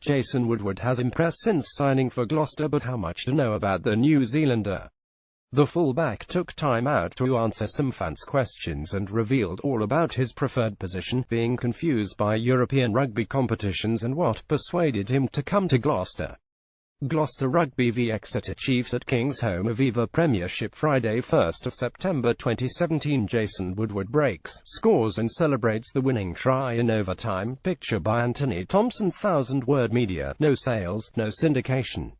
Jason Woodward has impressed since signing for Gloucester, but how much to know about the New Zealander? The fullback took time out to answer some fans' questions and revealed all about his preferred position, being confused by European rugby competitions and what persuaded him to come to Gloucester. Gloucester Rugby v Exeter Chiefs at King's Home Aviva Premiership Friday 1st of September 2017. Jason Woodward breaks, scores and celebrates the winning try in overtime. Picture by Anthony Thompson. 1000-word media. No sales, no syndication.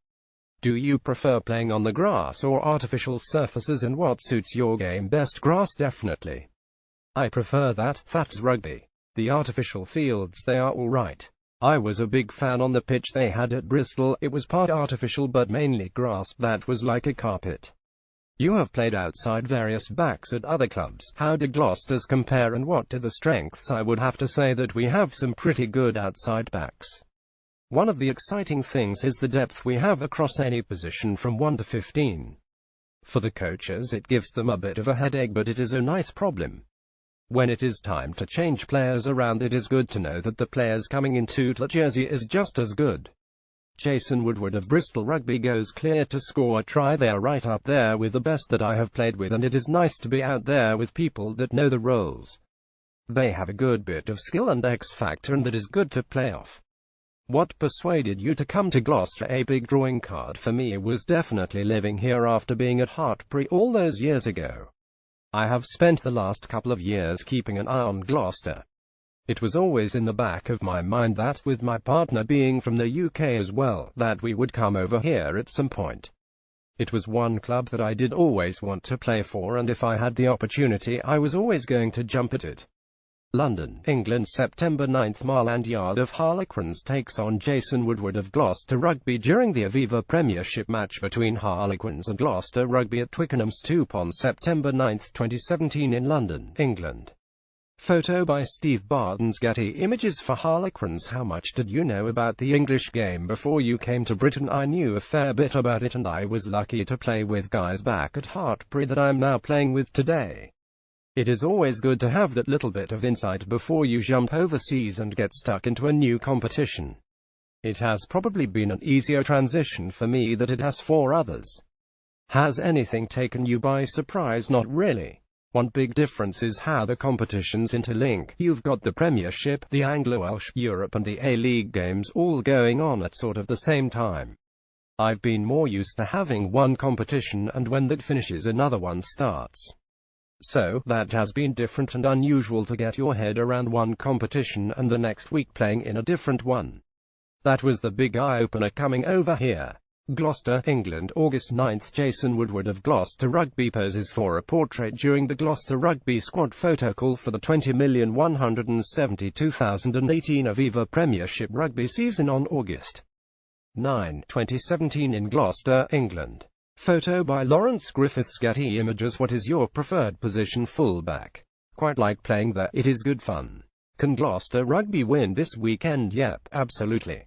Do you prefer playing on the grass or artificial surfaces, and what suits your game best? Grass, definitely. I prefer that. That's rugby. The artificial fields, they are alright. I was a big fan on the pitch they had at Bristol. It was part artificial but mainly grass that was like a carpet. You have played outside various backs at other clubs. How do Gloucester's compare and what are the strengths? I would have to say that we have some pretty good outside backs. One of the exciting things is the depth we have across any position from 1 to 15. For the coaches it gives them a bit of a headache, but it is a nice problem. When it is time to change players around, it is good to know that the players coming into the jersey is just as good. Jason Woodward of Bristol Rugby goes clear to score a try. They are right up there with the best that I have played with, and it is nice to be out there with people that know the roles. They have a good bit of skill and X factor, and that is good to play off. What persuaded you to come to Gloucester? A big drawing card for me was definitely living here after being at Hartpury all those years ago. I have spent the last couple of years keeping an eye on Gloucester. It was always in the back of my mind that, with my partner being from the UK as well, that we would come over here at some point. It was one club that I did always want to play for, and if I had the opportunity I was always going to jump at it. London, England, September 9th. Marland Yard of Harlequins takes on Jason Woodward of Gloucester Rugby during the Aviva Premiership match between Harlequins and Gloucester Rugby at Twickenham Stoop on September 9, 2017 in London, England. Photo by Steve Barton's Getty Images. For Harlequins. How much did you know about the English game before you came to Britain? I knew a fair bit about it, and I was lucky to play with guys back at Hartpury that I'm now playing with today. It is always good to have that little bit of insight before you jump overseas and get stuck into a new competition. It has probably been an easier transition for me than it has for others. Has anything taken you by surprise? Not really. One big difference is how the competitions interlink. You've got the Premiership, the Anglo-Welsh, Europe and the A-League games all going on at sort of the same time. I've been more used to having one competition, and when that finishes another one starts. So, that has been different and unusual to get your head around one competition and the next week playing in a different one. That was the big eye-opener coming over here. Gloucester, England, August 9th. Jason Woodward of Gloucester Rugby poses for a portrait during the Gloucester Rugby squad photo call for the 20,172,018 Aviva Premiership Rugby season on August 9, 2017 in Gloucester, England. Photo by Lawrence Griffiths. Getty Images. What is your preferred position? Fullback. Quite like playing there. It is good fun. Can Gloucester Rugby win this weekend? Yep, absolutely.